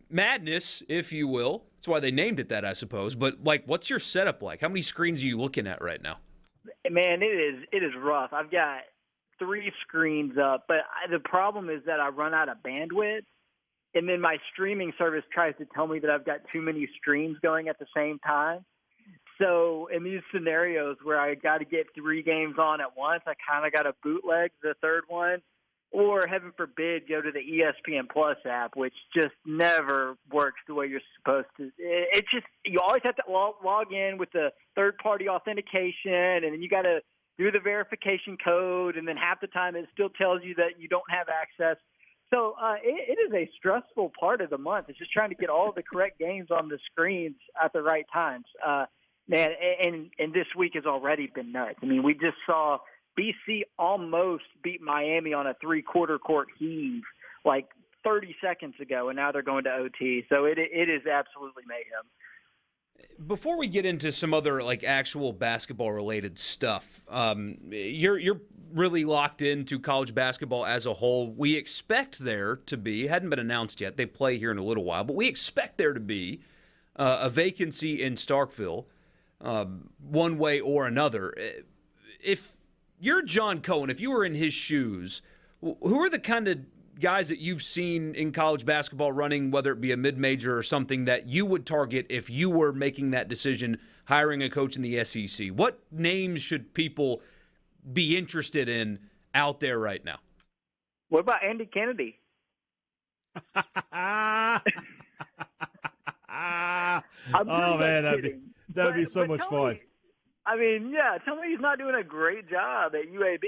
madness, if you will. That's why they named it that, I suppose. But, like, what's your setup like? How many screens are you looking at right now? Man, it is rough. I've got 3 screens up, but the problem is that I run out of bandwidth, and then my streaming service tries to tell me that I've got too many streams going at the same time. So in these scenarios where I got to get 3 games on at once, I kind of got to bootleg the third one, or heaven forbid, go to the ESPN Plus app, which just never works the way you're supposed to. It just, you always have to log in with the third-party authentication, and then you got to do the verification code, and then half the time it still tells you that you don't have access. So it is a stressful part of the month. It's just trying to get all the correct games on the screens at the right times. Man, and this week has already been nuts. I mean, we just saw BC almost beat Miami on a 3-quarter court heave like 30 seconds ago, and now they're going to OT. So it is absolutely mayhem. Before we get into some other like actual basketball related stuff, you're really locked into college basketball as a whole. We expect there to be, hadn't been announced yet, they play here in a little while, but we expect there to be a vacancy in Starkville one way or another. If you're John Cohen, if you were in his shoes, who are the kind of guys that you've seen in college basketball running, whether it be a mid-major or something, that you would target if you were making that decision, hiring a coach in the SEC? What names should people be interested in out there right now? What about Andy Kennedy? Oh, man, that'd be so much fun. I mean, yeah, tell me he's not doing a great job at UAB.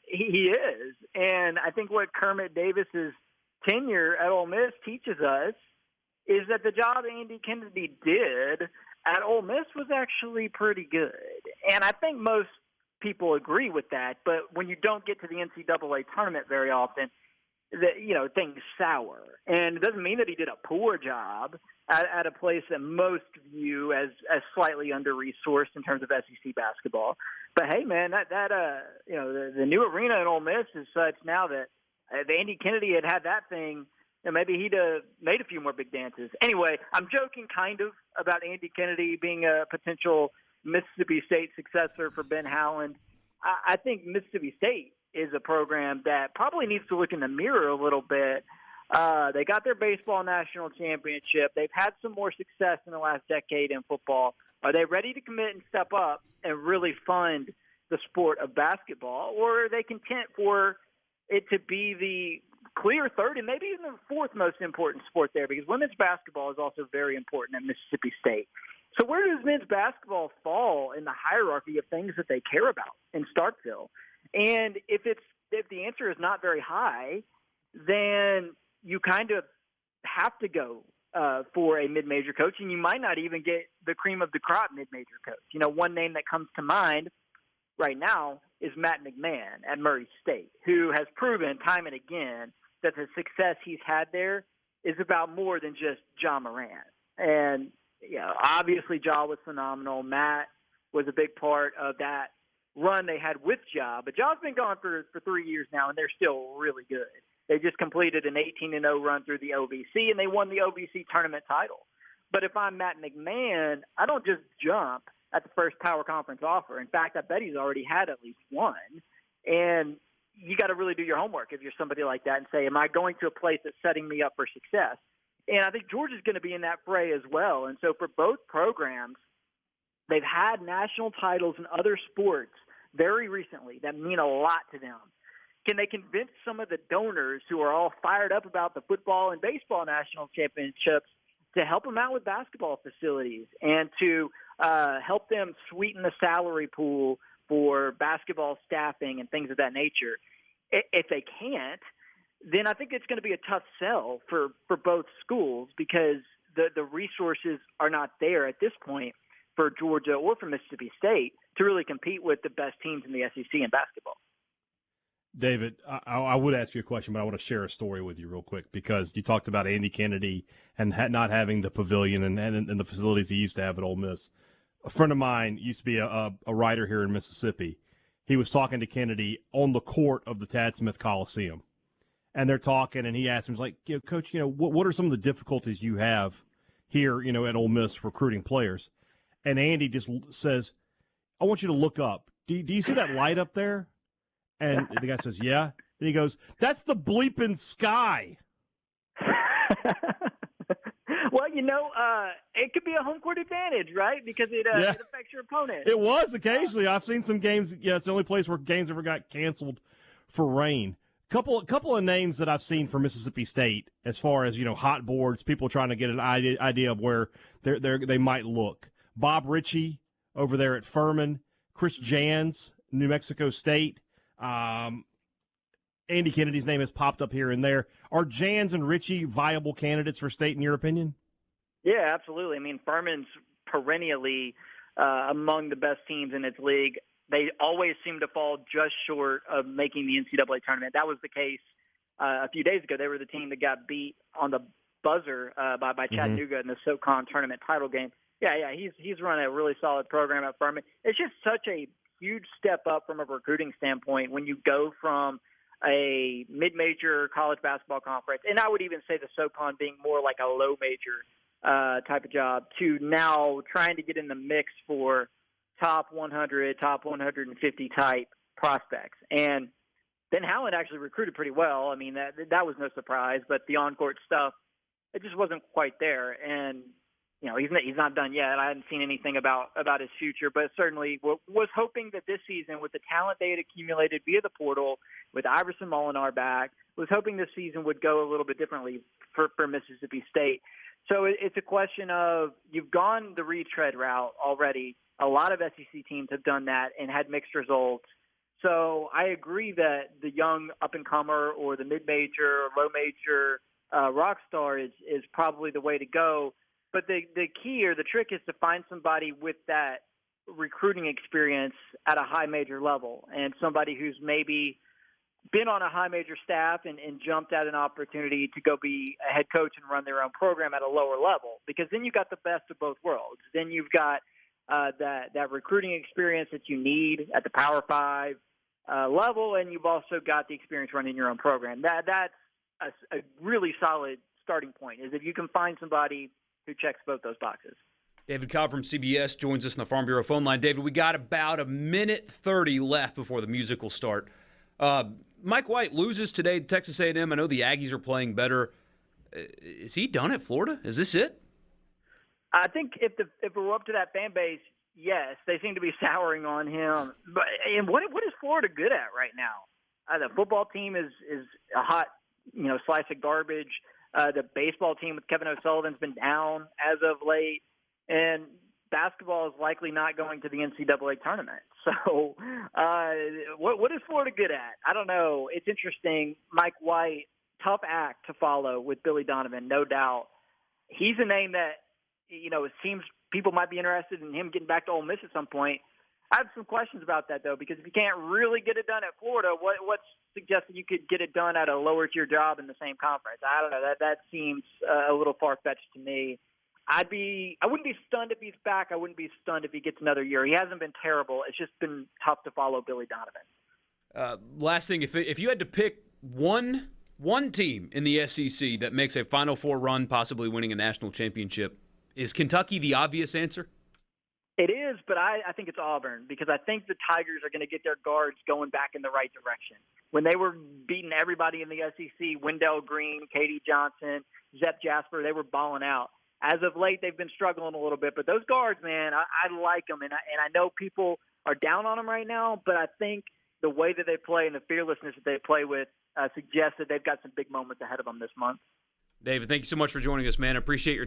He is. And I think what Kermit Davis's tenure at Ole Miss teaches us is that the job Andy Kennedy did at Ole Miss was actually pretty good. And I think most people agree with that. But when you don't get to the NCAA tournament very often, things sour. And it doesn't mean that he did a poor job at a place that most view as slightly under-resourced in terms of SEC basketball. But hey, man, the new arena in Ole Miss is such now that if Andy Kennedy had that thing, maybe he'd have made a few more big dances. Anyway, I'm joking kind of about Andy Kennedy being a potential Mississippi State successor for Ben Howland. I think Mississippi State is a program that probably needs to look in the mirror a little bit. They got their baseball national championship. They've had some more success in the last decade in football. Are they ready to commit and step up and really fund the sport of basketball? Or are they content for it to be the clear third and maybe even the fourth most important sport there? Because women's basketball is also very important at Mississippi State. So where does men's basketball fall in the hierarchy of things that they care about in Starkville? And if the answer is not very high, then you kind of have to go for a mid-major coach, and you might not even get the cream of the crop mid-major coach. One name that comes to mind right now is Matt McMahon at Murray State, who has proven time and again that the success he's had there is about more than just Ja Morant. And obviously Ja was phenomenal. Matt was a big part of that run they had with Ja, but Ja's been gone for 3 years now, and they're still really good. They just completed an 18-0 run through the OVC, and they won the OVC tournament title. But if I'm Matt McMahon, I don't just jump at the first power conference offer. In fact, I bet he's already had at least one. And you got to really do your homework if you're somebody like that and say, am I going to a place that's setting me up for success? And I think Georgia's going to be in that fray as well. And so for both programs, they've had national titles in other sports very recently that mean a lot to them. Can they convince some of the donors who are all fired up about the football and baseball national championships to help them out with basketball facilities and to help them sweeten the salary pool for basketball staffing and things of that nature? If they can't, then I think it's going to be a tough sell for both schools because the resources are not there at this point for Georgia or for Mississippi State to really compete with the best teams in the SEC in basketball. David, I would ask you a question, but I want to share a story with you real quick because you talked about Andy Kennedy and not having the pavilion and the facilities he used to have at Ole Miss. A friend of mine used to be a writer here in Mississippi. He was talking to Kennedy on the court of the Tad Smith Coliseum. and they're talking, and he asks him, he's like, Coach, what are some of the difficulties you have here, at Ole Miss recruiting players? And Andy just says, I want you to look up. Do you see that light up there? And the guy says, yeah. And he goes, that's the bleeping sky. Well, it could be a home court advantage, right? Because it affects your opponent. It was occasionally. I've seen some games. Yeah, it's the only place where games ever got canceled for rain. Couple of names that I've seen for Mississippi State as far as hot boards, people trying to get an idea of where they might look. Bob Ritchie over there at Furman, Chris Jans, New Mexico State. Andy Kennedy's name has popped up here and there. Are Jans and Ritchie viable candidates for State in your opinion? Yeah, absolutely. I mean, Furman's perennially among the best teams in its league. They always seem to fall just short of making the NCAA tournament. That was the case a few days ago. They were the team that got beat on the buzzer by Chattanooga in the SoCon tournament title game. Yeah, he's run a really solid program at Furman. It's just such a huge step up from a recruiting standpoint when you go from a mid-major college basketball conference, and I would even say the SoCon being more like a low-major type of job, to now trying to get in the mix for top 100, top 150 type prospects. And Ben Howland actually recruited pretty well. I mean, that was no surprise, but the on-court stuff, it just wasn't quite there. And he's not done yet. I hadn't seen anything about his future, but certainly was hoping that this season, with the talent they had accumulated via the portal, with Iverson Molinar back, was hoping this season would go a little bit differently for Mississippi State. So it's a question of, you've gone the retread route already. A lot of SEC teams have done that and had mixed results. So I agree that the young up-and-comer or the mid-major or low-major rock star is probably the way to go. But the key or the trick is to find somebody with that recruiting experience at a high major level, and somebody who's maybe been on a high major staff and jumped at an opportunity to go be a head coach and run their own program at a lower level, because then you've got the best of both worlds. Then you've got that recruiting experience that you need at the Power 5 level, and you've also got the experience running your own program. That's a really solid starting point, is if you can find somebody who checks both those boxes. David Cobb from CBS joins us on the Farm Bureau phone line. David, we got about a minute 30 left before the music will start. Mike White loses today to Texas A&M. I know the Aggies are playing better. Is he done at Florida? Is this it? I think if it were up to that fan base, yes, they seem to be souring on him. But what is Florida good at right now? The football team is a hot, slice of garbage. The baseball team with Kevin O'Sullivan's been down as of late, and basketball is likely not going to the NCAA tournament. So what is Florida good at? I don't know. It's interesting. Mike White, tough act to follow with Billy Donovan, no doubt. He's a name that, it seems people might be interested in him getting back to Ole Miss at some point. I have some questions about that, though, because if you can't really get it done at Florida, what's suggesting you could get it done at a lower-tier job in the same conference? I don't know. That seems a little far-fetched to me. I wouldn't be stunned if he's back. I wouldn't be stunned if he gets another year. He hasn't been terrible. It's just been tough to follow Billy Donovan. Last thing, if you had to pick one team in the SEC that makes a Final Four run, possibly winning a national championship, is Kentucky the obvious answer? It is, but I think it's Auburn, because I think the Tigers are going to get their guards going back in the right direction. When they were beating everybody in the SEC, Wendell Green, Katie Johnson, Zep Jasper, they were balling out. As of late, they've been struggling a little bit. But those guards, man, I like them. And I know people are down on them right now, but I think the way that they play and the fearlessness that they play with suggests that they've got some big moments ahead of them this month. David, thank you so much for joining us, man. I appreciate your